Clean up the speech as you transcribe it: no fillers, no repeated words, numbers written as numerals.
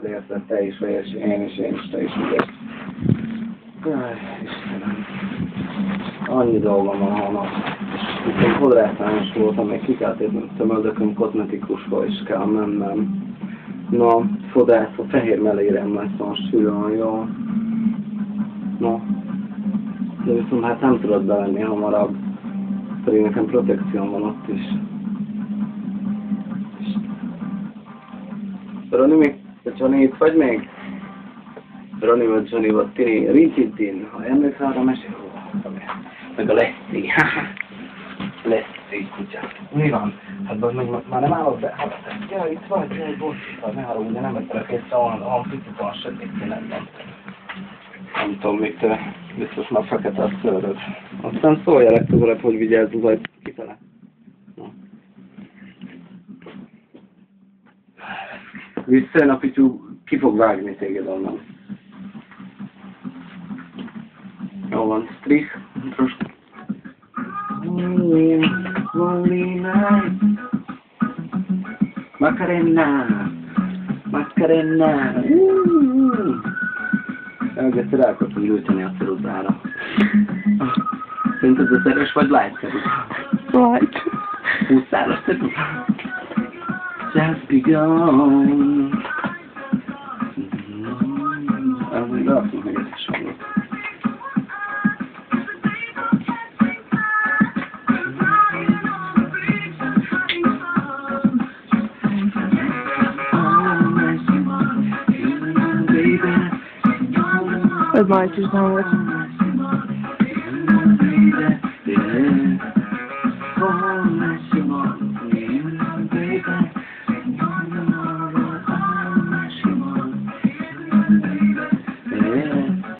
Érted, te is vagy, én is, te is vagy. Jaj, Istenem. Annyi dolgom van holnap. És én fodrászányos voltam, még ki kell térnem tömöldököm kozmetikusba is kell mennem. Na, fodrász, a fehér mellérem lesz most, jó. No. De viszont hát nem tudod bevenni hamarabb. Pedig nekem protekcióm van ott is. Roni még, Johnny itt vagy még? Roni vagy Johnny vagy Tini, Rintintin, ha emlékszel arra mesél, meg a Leszi, Leszi kutya. Mi van? Hát már nem állod be? Ja, itt vagy, jaj, bocs, ne haragudj, de nem ettelek észre, olyan picit van sötét színedben. Nem tudom, még te biztos már fekete a szőröd. Aztán szólj legközelebb, hogy vigyázz majd kifele. Na. Visszajön a pityú, ki fog vágni téged onnan. Jó van, strich, trošku. Macarena. Elkezdted elkezdtem gyújtani a ceruzára. Szerinted ez erős vagy light ceruzá? Light. Húszál a ceruzá. Just begun. Ez még rakjuk meg ezt is hallott. Ez Light is hangos.